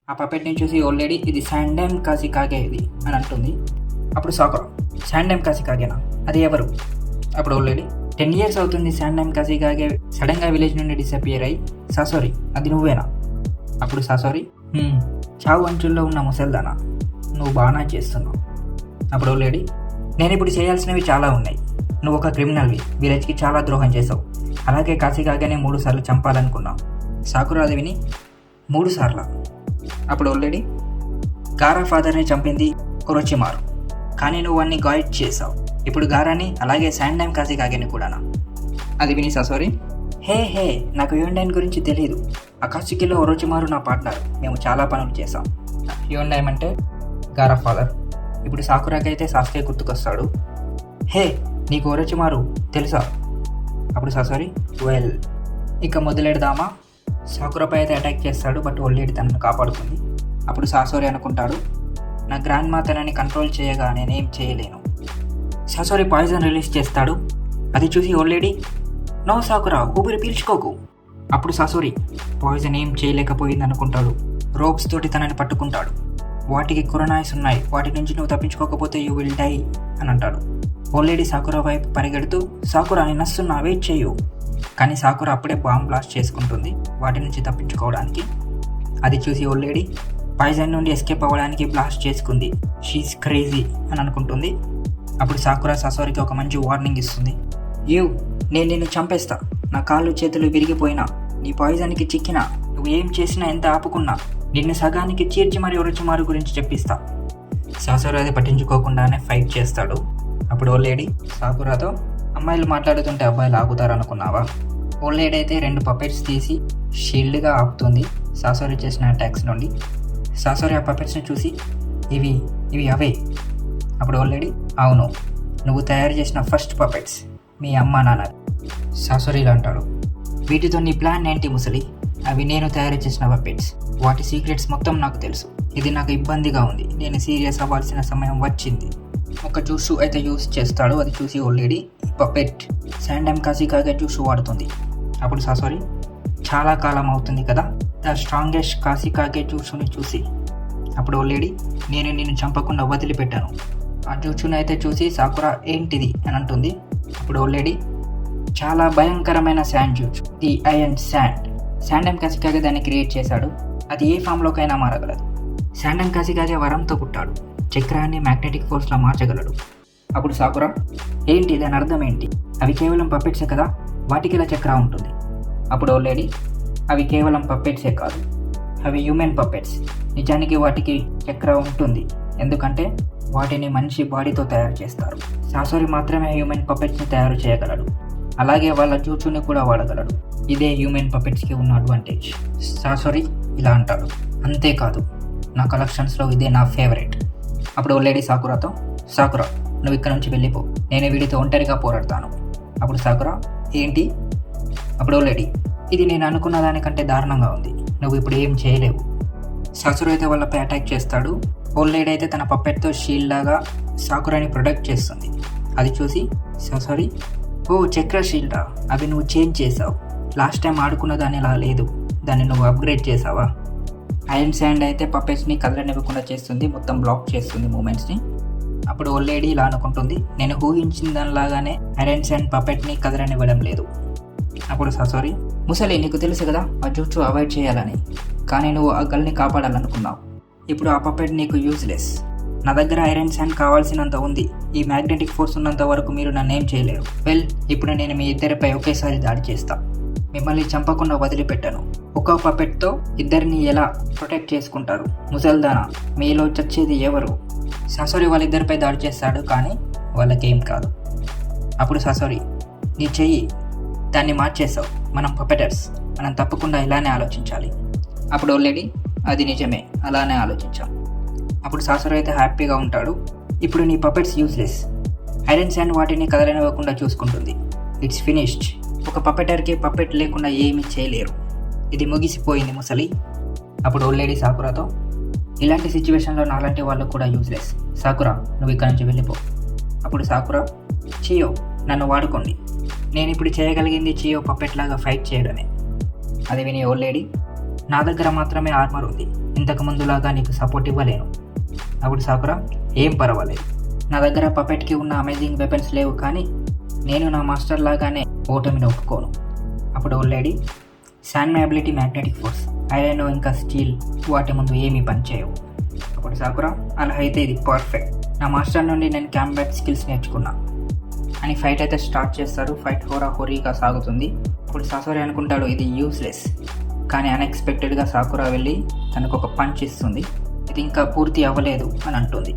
ఆ పప్పెట్ని చూసి ఆల్రెడీ ఇది శాండైమ్ కాసికాగే ఇది అని అంటుంది. అప్పుడు సాకురా, శాండైమ్ కాసికాగేనా, అది ఎవరు? అప్పుడు ఆల్రెడీ 10 years అవుతుంది శాండైమ్ కాసికాగే సడన్గా విలేజ్ నుండి డిసపియర్ అయ్యి, సాసోరీ అది నువ్వేనా? అప్పుడు సాసోరీ, చావు అంచుల్లో ఉన్న ముసల్దానా, నువ్వు బాగా చేస్తున్నావు. అప్పుడు ఆల్రెడీ, నేను ఇప్పుడు చేయాల్సినవి చాలా ఉన్నాయి. నువ్వు ఒక క్రిమినల్వి, విలేజ్కి చాలా ద్రోహం చేసావు. అలాగే కాసికాగేనే 3 సార్లు చంపాలనుకున్నావు. సాకురా అది విని 3 సార్లా? అప్పుడు ఆల్రెడీ, గారా ఫాదర్ని చంపింది ఒరోచిమారు, కానీ నువ్వు అన్ని గైడ్ చేసావు. ఇప్పుడు గారాని అలాగే శాండైమ్ కాసికాగేని కూడానా? అది విని సాసోరీ, హే నాకు హ్యూండైన్ గురించి తెలియదు. అకాషికిలో ఒరోచిమారు నా పార్ట్నర్, మేము చాలా పనులు చేసాం. హ్యూండైమ్ అంటే గారా ఫాదర్. ఇప్పుడు సాకురాకి అయితే సాస్కే గుర్తుకొస్తాడు. హే, నీకు ఒరోచిమారు తెలుసా? అప్పుడు సాసోరీ, వెల్ ఇక మొదలెడదామా? సాకురాపై అయితే అటాక్ చేస్తాడు, బట్ ఒల్లేడి తనను కాపాడుతుంది. అప్పుడు సాసోరీ అనుకుంటాడు, నా గ్రాండ్ మా తనని కంట్రోల్ చేయగా నేనేం చేయలేను. సాసోరీ పాయిజన్ రిలీజ్ చేస్తాడు. అది చూసి ఒల్లేడి, నో సాకురా, ఊపిరి పీల్చుకోకు. అప్పుడు సాసోరీ పాయిజన్ ఏం చేయలేకపోయింది అనుకుంటాడు. రోప్స్ తోటి తనని పట్టుకుంటాడు. వాటికి కొరనాయిస్ ఉన్నాయి, వాటి నుంచి నువ్వు తప్పించుకోకపోతే యూ విల్ డై అని అంటాడు. ఒల్లేడి సాకురా వైపు పరిగెడుతూ, సాకురా నేను వస్తున్నా, వెయిట్ చేయు. కానీ సాకురా అప్పుడే బాంబ్ బ్లాస్ట్ చేసుకుంటుంది వాటి నుంచి తప్పించుకోవడానికి. అది చూసి ఒల్లేడి పాయిజన్ నుండి ఎస్కేప్ అవ్వడానికి బ్లాస్ట్ చేసుకుంది, షీస్ క్రేజీ అని అనుకుంటుంది. అప్పుడు సాకురా సాసోరీకి ఒక మంచి వార్నింగ్ ఇస్తుంది. నేను నిన్ను చంపేస్తా, నా కాళ్ళు చేతులు విరిగిపోయినా, నీ పాయిజన్కి చిక్కినా, నువ్వు ఏం చేసినా, ఎంత ఆపుకున్నా నిన్ను సగానికి చీర్చి మరి ఒరోచిమారు గురించి చెప్పిస్తా. సాసోరీ అది పట్టించుకోకుండానే ఫైట్ చేస్తాడు. అప్పుడు ఓల్లేడి సాకురాతో, అమ్మాయిలు మాట్లాడుతుంటే అబ్బాయిలు ఆగుతారనుకున్నావా? ఓల్లేడి అయితే 2 పపెట్స్ తీసి షీల్డ్గా ఆపుతుంది సాసోరీ చేసిన అటాక్స్ నుండి. సాసోరీ ఆ పపెట్స్ని చూసి, ఇవి అవే. అప్పుడు ఓల్లేడి, అవును, నువ్వు తయారు చేసిన ఫస్ట్ పపెట్స్ మీ అమ్మ నాన్న. సాసోరీ ఇలా అంటాడు, వీటితో నీ ప్లాన్ ఏంటి ముసలి? అవి నేను తయారు చేసిన పపెట్స్, వాటి సీక్రెట్స్ మొత్తం నాకు తెలుసు. ఇది నాకు ఇబ్బందిగా ఉంది, నేను సీరియస్ అవ్వాల్సిన సమయం వచ్చింది. ఒక జ్యూస్ అయితే యూస్ చేస్తాడు. అది చూసి ఆల్రెడీ పపెట్ శాండైమ్ కాసికాగే జ్యూస్ వాడుతుంది. అప్పుడు సాసోరీ, చాలా కాలం అవుతుంది కదా ద స్ట్రాంగెస్ట్ కాసికాగే జ్యూస్ని చూసి. అప్పుడు ఆల్రెడీ, నేను నిన్ను చంపకుండా వదిలిపెట్టాను. ఆ జ్యూస్ని అయితే చూసి సాకురా ఏంటిది అని అంటుంది. అప్పుడు ఆల్రెడీ, చాలా భయంకరమైన sand juice, the iron sand. శాండైమ్ కాసికాగే దాన్ని క్రియేట్ చేశాడు. అది ఏ ఫామ్లోకైనా మారగలదు. శాండైమ్ కాసికాగే వరంతో పుట్టాడు, చక్రాన్ని మ్యాగ్నెటిక్ ఫోర్స్లా మార్చగలడు. అప్పుడు సాకురా, ఏంటి దాని అర్థం ఏంటి? అవి కేవలం పప్పెట్సే కదా, వాటికి ఇలా చక్ర ఉంటుంది. అప్పుడు ఆల్రెడీ, అవి కేవలం పప్పెట్సే కాదు, అవి హ్యూమన్ పప్పెట్స్. నిజానికి వాటికి చక్ర ఉంటుంది, ఎందుకంటే వాటిని మనిషి బాడీతో తయారు చేస్తారు. సాసోరీ మాత్రమే హ్యూమన్ పప్పెట్స్ని తయారు చేయగలడు, అలాగే వాళ్ళ జూచుని కూడా వాడగలడు. ఇదే హ్యూమన్ పప్పెట్స్కి ఉన్న అడ్వాంటేజ్. సాసోరీ ఇలా అంటాడు, అంతేకాదు నా కలెక్షన్స్లో ఇదే నా ఫేవరెట్. అప్పుడు ఓల్లేడి సాకురాతో, సాకురా నువ్వు ఇక్కడ నుంచి వెళ్ళిపో, నేను వీడితో ఒంటరిగా పోరాడతాను. అప్పుడు సాకురా, ఏంటి? అప్పుడు ఓల్లేడి, ఇది నేను అనుకున్న దానికంటే దారుణంగా ఉంది, నువ్వు ఇప్పుడు ఏం చేయలేవు. సాసురు అయితే వాళ్ళపై అటాక్ చేస్తాడు. ఓల్లేడి అయితే తన పప్పెట్తో షీల్డ్ లాగా సాకురాని ప్రొటెక్ట్ చేస్తుంది. అది చూసి సారీ, ఓ చక్ర షీల్డా, అవి నువ్వు చేంజ్ చేసావు. లాస్ట్ టైం ఆడుకున్న దాన్ని ఇలా లేదు, దాన్ని నువ్వు అప్గ్రేడ్ చేసావా? ఐరన్ శాండ్ అయితే పప్పెట్స్ని కదలనివ్వకుండా చేస్తుంది, మొత్తం బ్లాక్ చేస్తుంది మూమెంట్స్ని. అప్పుడు ఓల్లేడి ఇలా అనుకుంటుంది, నేను ఊహించిన దానిలాగానే ఐరన్ శాండ్ పప్పెట్ని కదలనివ్వడం లేదు. అప్పుడు సారీ, ముసలి నీకు తెలుసు కదా ఆ జూచు అవాయిడ్ చేయాలని, కానీ నువ్వు ఆ గల్ని కాపాడాలనుకున్నావు. ఇప్పుడు ఆ పప్పెట్ నీకు యూజ్లెస్. నా దగ్గర ఐరన్ శాండ్ కావాల్సినంత ఉంది, ఈ మ్యాగ్నెటిక్ ఫోర్స్ ఉన్నంత వరకు మీరు నన్నేం చేయలేరు. వెల్, ఇప్పుడు నేను మీ ఇద్దరిపై ఒకేసారి దాడి చేస్తా, మిమ్మల్ని చంపకుండా వదిలిపెట్టాను. ఒక పపెట్తో ఇద్దరిని ఎలా ప్రొటెక్ట్ చేసుకుంటారు? ముసల్దానా, మీలో చచ్చేది ఎవరు? సాసోరీ వాళ్ళిద్దరిపై దాడి చేస్తాడు, కానీ వాళ్ళకేం కాదు. అప్పుడు సాసోరీ, నీ చెయ్యి దాన్ని మార్చేసావు, మనం పపెటర్స్, మనం తప్పకుండా ఇలానే ఆలోచించాలి. అప్పుడు ఆల్రెడీ, అది నిజమే, అలానే ఆలోచించాం. అప్పుడు సాసోరీ అయితే హ్యాపీగా ఉంటాడు. ఇప్పుడు నీ పపెట్స్ యూజ్లెస్, ఐరన్ శాండ్ వాటిని కదలనివ్వకుండా చూసుకుంటుంది. It's finished. ఒక పపెటర్కి పపెట్ లేకుండా ఏమీ చేయలేరు, ఇది ముగిసిపోయింది ముసలి. అప్పుడు ఓల్లేడి సాకురాతో, ఇలాంటి సిచ్యువేషన్లో నాలాంటి వాళ్ళు కూడా యూజ్లెస్, సాకురా నువ్వు ఇక్కడ నుంచి వెళ్ళిపో. అప్పుడు సాకురా, చియో నన్ను వాడుకోండి, నేను ఇప్పుడు చేయగలిగింది చియో పప్పెట్ లాగా ఫైట్ చేయడమే. అది విని ఓల్లేడి, నా దగ్గర మాత్రమే ఆర్మర్ ఉంది, ఇంతకు ముందులాగా నీకు సపోర్ట్ ఇవ్వలేను. అప్పుడు సాకురా, ఏం పర్వాలేదు, నా దగ్గర పపెట్కి ఉన్న అమేజింగ్ వెపన్స్ లేవు, కానీ నేను నా మాస్టర్ లాగానే ఓటమిని ఒప్పుకోను. అప్పుడు old lady, sand ability magnetic force, iron ఇంకా స్టీల్ వాటి ముందు ఏమీ పనిచేయవు. అప్పుడు సాకురా, అలా అయితే ఇది పర్ఫెక్ట్, నా మాస్టర్ నుండి నేను కాంబాట్ స్కిల్స్ నేర్చుకున్నా అని ఫైట్ అయితే స్టార్ట్ చేస్తాడు. ఫైట్ హోరీగా సాగుతుంది. ఇప్పుడు సాసోరి అనుకుంటాడు ఇది యూస్లెస్, కానీ అన్ఎక్స్పెక్టెడ్గా సాకురా వెళ్ళి తనకు ఒక పంచ్ ఇస్తుంది. ఇది ఇంకా పూర్తి అవ్వలేదు అని అంటుంది.